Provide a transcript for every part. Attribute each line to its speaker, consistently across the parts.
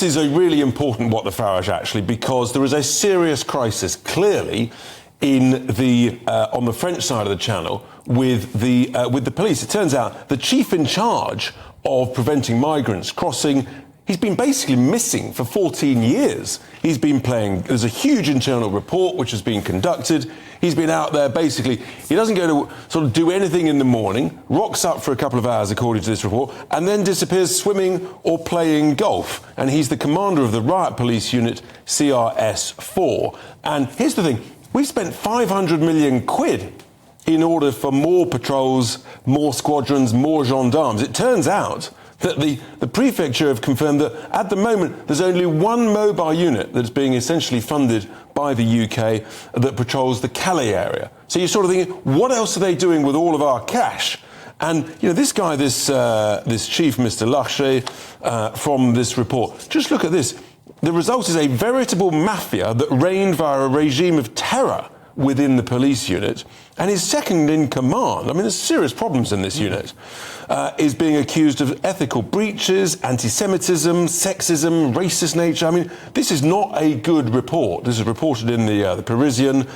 Speaker 1: this is a really important What the Farage, actually, because there is a serious crisis, clearly, in the on the French side of the Channel with the police. It turns out the chief in charge of preventing migrants crossing, he's been basically missing for 14 years. He's been playing, there's a huge internal report which has been conducted. He's been out there basically, he doesn't go to sort of do anything in the morning, rocks up for a couple of hours according to this report, and then disappears swimming or playing golf. And he's the commander of the riot police unit CRS 4. And here's the thing, we've spent 500 million quid in order for more patrols, more squadrons, more gendarmes. It turns out that the prefecture have confirmed that at the moment there's only one mobile unit that's being essentially funded by the UK that patrols the Calais area. So you're sort of thinking, what else are they doing with all of our cash? And, you know, this guy, this chief, Mr. Larcher, from this report, just look at this. The result is a veritable mafia that reigned via a regime of terror within the police unit, and his second in command, I mean, there's serious problems in this unit, is being accused of ethical breaches, anti-Semitism, sexism, racist nature. I mean, this is not a good report. This is reported in the Parisian,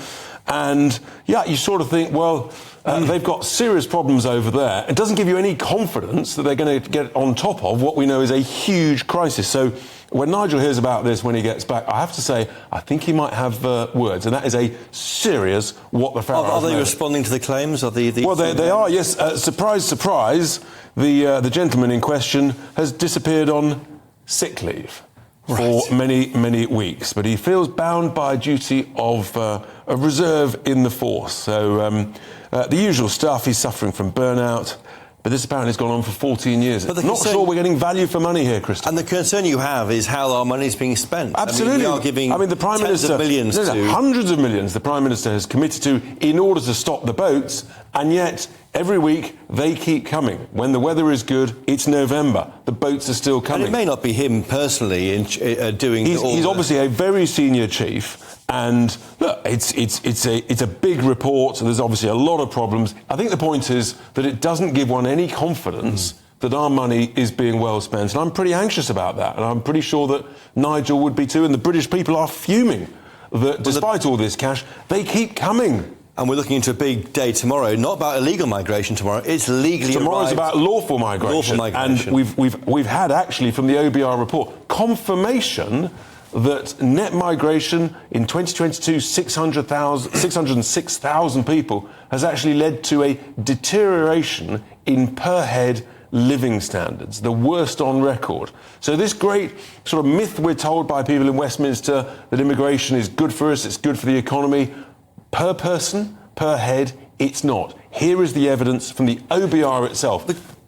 Speaker 1: and yeah, you sort of think, well, they've got serious problems over there. It doesn't give you any confidence that they're going to get on top of what we know is a huge crisis. So when Nigel hears about this when he gets back, I have to say, I think he might have words, and that is a serious What the Farage.
Speaker 2: Are they responding to the claims? Well,
Speaker 1: they are, yes. Surprise, surprise, the gentleman in question has disappeared on sick leave for many, many weeks, but he feels bound by a duty of a reserve in the force. So the usual stuff, he's suffering from burnout. But this apparently has gone on for 14 years. But not sure we're getting value for money here, Christopher.
Speaker 2: And the concern you have is how our money is being spent.
Speaker 1: Absolutely.
Speaker 2: I mean, we are giving
Speaker 1: the Prime Minister,
Speaker 2: billions to...
Speaker 1: hundreds of millions the Prime Minister has committed to in order to stop the boats, and yet every week they keep coming. When the weather is good, it's November. The boats are still coming.
Speaker 2: And it may not be him personally doing...
Speaker 1: He's obviously a very senior chief. And look, it's a big report, so there's obviously a lot of problems. I think the point is that it doesn't give one any confidence that our money is being well spent, and I'm pretty anxious about that, and I'm pretty sure that Nigel would be too, and the British people are fuming that despite all this cash, they keep coming.
Speaker 2: And we're looking into a big day tomorrow, not about illegal migration tomorrow, it's legally
Speaker 1: Tomorrow's
Speaker 2: arrived.
Speaker 1: about lawful migration. And we've had actually from the OBR report confirmation that net migration in 2022, 606,000 people, has actually led to a deterioration in per-head living standards, the worst on record. So this great sort of myth we're told by people in Westminster that immigration is good for us, it's good for the economy, per person, per head, it's not. Here is the evidence from the OBR itself.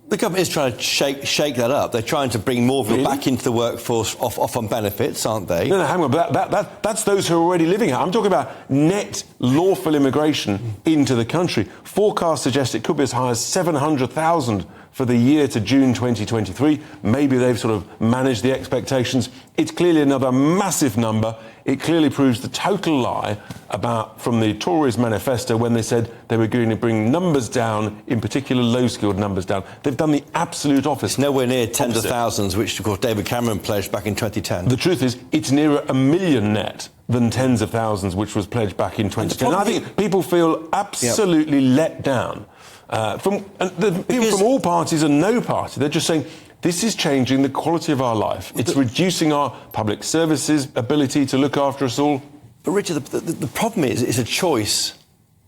Speaker 2: The government is trying to shake that up. They're trying to bring more people back into the workforce off on benefits, aren't they?
Speaker 1: No, hang on. That's those who are already living here. I'm talking about net lawful immigration into the country. Forecasts suggest it could be as high as 700,000 for the year to June 2023. Maybe they've sort of managed the expectations. It's clearly another massive number. It clearly proves the total lie from the Tories manifesto when they said they were going to bring numbers down, in particular low-skilled numbers down. They've done the absolute opposite.
Speaker 2: It's nowhere near tens of thousands, which, of course, David Cameron pledged back in 2010.
Speaker 1: The truth is, it's nearer 1 million net than tens of thousands, which was pledged back in 2010. And I think people feel absolutely let down. People from all parties and no party, they're just saying, this is changing the quality of our life. It's reducing our public services ability to look after us all.
Speaker 2: But Richard, the problem is it's a choice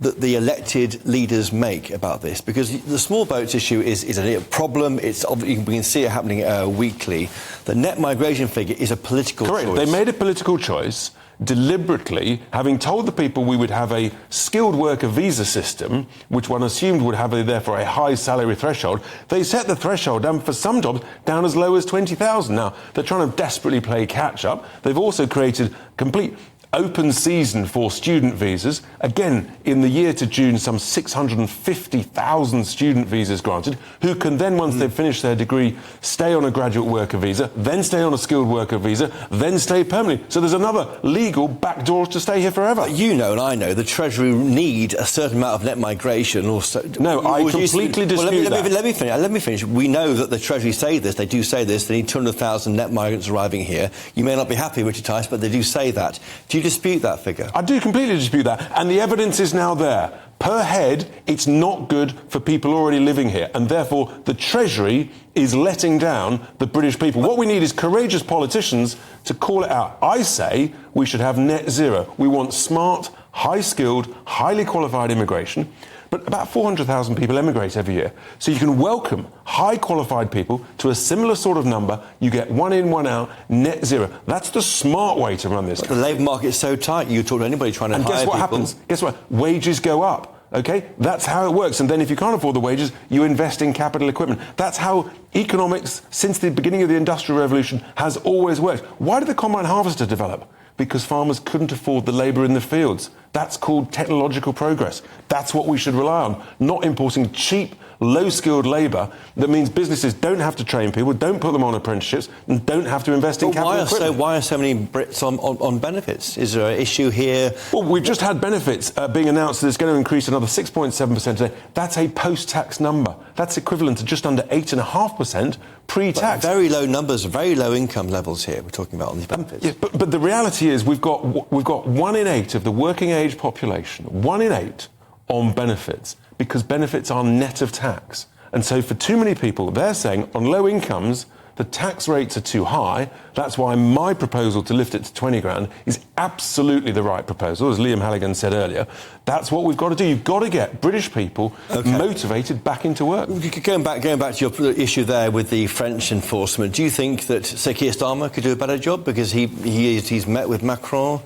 Speaker 2: that the elected leaders make about this, because the small boats issue is a problem. We can see it happening weekly. The net migration figure is a political choice.
Speaker 1: Correct. They made a political choice deliberately, having told the people we would have a skilled worker visa system, which one assumed would have therefore a high salary threshold. They set the threshold down for some jobs down as low as 20,000. Now, they're trying to desperately play catch-up. They've also created complete open season for student visas. Again, in the year to June, some 650,000 student visas granted, who can then, once they've finished their degree, stay on a graduate worker visa, then stay on a skilled worker visa, then stay permanently. So there's another legal backdoor to stay here forever.
Speaker 2: You know, and I know, the Treasury need a certain amount of net migration. Or so.
Speaker 1: No, I completely dispute that.
Speaker 2: Let me finish. We know that the Treasury say this. They do say this. They need 200,000 net migrants arriving here. You may not be happy, Richard Tice, but they do say that. Do you dispute that figure?
Speaker 1: I do completely dispute that. And the evidence is now there. Per head, it's not good for people already living here. And therefore, the Treasury is letting down the British people. What we need is courageous politicians to call it out. I say we should have net zero. We want smart, high-skilled, highly qualified immigration. But about 400,000 people emigrate every year. So you can welcome high-qualified people to a similar sort of number. You get one in, one out, net zero. That's the smart way to run this.
Speaker 2: But the labour market is so tight, you talk to anybody trying to hire people.
Speaker 1: And guess what happens? Guess what? Wages go up. OK? That's how it works. And then if you can't afford the wages, you invest in capital equipment. That's how economics, since the beginning of the Industrial Revolution, has always worked. Why did the combine harvester develop? Because farmers couldn't afford the labour in the fields. That's called technological progress. That's what we should rely on, not importing cheap, low-skilled labour that means businesses don't have to train people, don't put them on apprenticeships, and don't have to invest in capital equipment.
Speaker 2: Why are so many Brits on benefits? Is there an issue here?
Speaker 1: Well, we've just had benefits being announced that it's going to increase another 6.7% today. That's a post-tax number. That's equivalent to just under 8.5% pre-tax.
Speaker 2: But very low numbers, very low income levels here we're talking about on these benefits.
Speaker 1: Yeah, but the reality is we've got 1 in 8 of the working age population, 1 in 8 on benefits, because benefits are net of tax. And so for too many people, they're saying on low incomes, the tax rates are too high. That's why my proposal to lift it to 20 grand is absolutely the right proposal, as Liam Halligan said earlier. That's what we've got to do. You've got to get British people motivated back into work.
Speaker 2: Going back to your issue there with the French enforcement, do you think that, say, Keir Starmer could do a better job because he's met with Macron?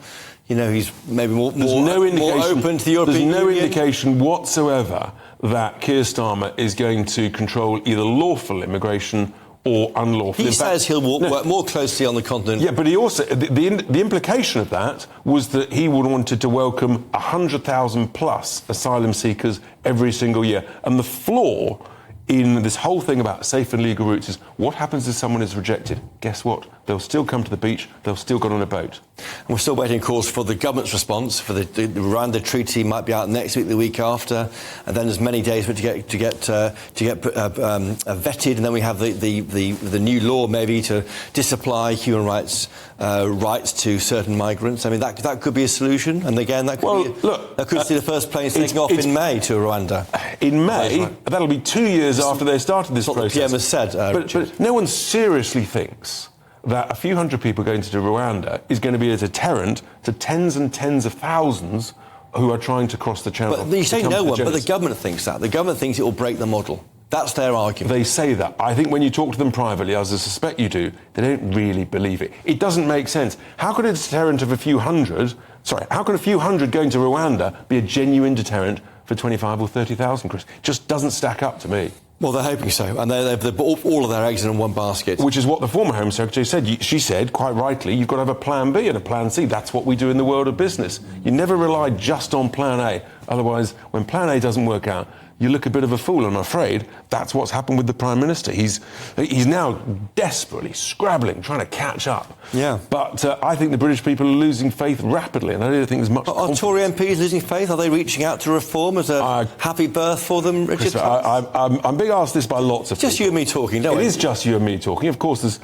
Speaker 2: You know, he's maybe more open to the European Union?
Speaker 1: There's no indication whatsoever that Keir Starmer is going to control either lawful immigration or unlawful.
Speaker 2: He says he'll work more closely on the continent.
Speaker 1: Yeah, but he also... The implication of that was that he wanted to welcome 100,000 plus asylum seekers every single year. And the flaw in this whole thing about safe and legal routes is what happens if someone is rejected? Guess what? They'll still come to the beach, they'll still get on a boat.
Speaker 2: And we're still waiting, of course, for the government's response. For the Rwanda treaty might be out next week, the week after, and then there's many days for it to get vetted, and then we have the new law maybe to disapply human rights to certain migrants. I mean, that could be a solution, and again, that could see the first planes taking off in May to Rwanda.
Speaker 1: In May, that'll be 2 years after they started this process.
Speaker 2: What the PM has said.
Speaker 1: But no one seriously thinks that a few hundred people going to Rwanda is going to be a deterrent to tens and tens of thousands who are trying to cross the channel.
Speaker 2: But you say no one, but the government thinks that. The government thinks it will break the model. That's their argument.
Speaker 1: They say that. I think when you talk to them privately, as I suspect you do, they don't really believe it. It doesn't make sense. How could a deterrent of a few hundred going to Rwanda be a genuine deterrent for 25 or 30,000, Chris? It just doesn't stack up to me.
Speaker 2: Well, they're hoping so, and they've all of their eggs in one basket.
Speaker 1: Which is what the former Home Secretary said. She said, quite rightly, you've got to have a plan B and a plan C. That's what we do in the world of business. You never rely just on plan A. Otherwise, when plan A doesn't work out, you look a bit of a fool. I'm afraid that's what's happened with the Prime Minister. He's now desperately scrabbling, trying to catch up.
Speaker 2: Yeah.
Speaker 1: But I think the British people are losing faith rapidly, and I don't think there's much...
Speaker 2: Are Tory MPs losing faith? Are they reaching out to reform as a happy birth for them, Richard?
Speaker 1: I'm being asked this by lots of people.
Speaker 2: Just you and me talking, don't we?
Speaker 1: It is just you and me talking. Of course,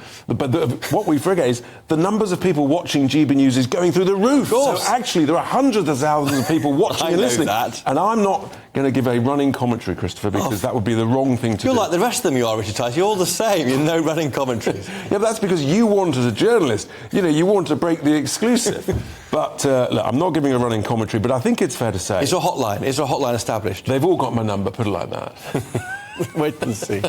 Speaker 1: what we forget is the numbers of people watching GBNews is going through the roof. So actually, there are hundreds of thousands of people watching and listening.
Speaker 2: That.
Speaker 1: And I'm not going to give a running commentary, Christopher, because that would be the wrong thing to do.
Speaker 2: You're like the rest of them, you are, Richard Tice. You're all the same. You're no running commentaries.
Speaker 1: Yeah, but that's because you want, as a journalist, you want to break the exclusive. But look, I'm not giving a running commentary, but I think it's fair to say...
Speaker 2: Is there a hotline established?
Speaker 1: They've all got my number, put it like that.
Speaker 2: Wait and see.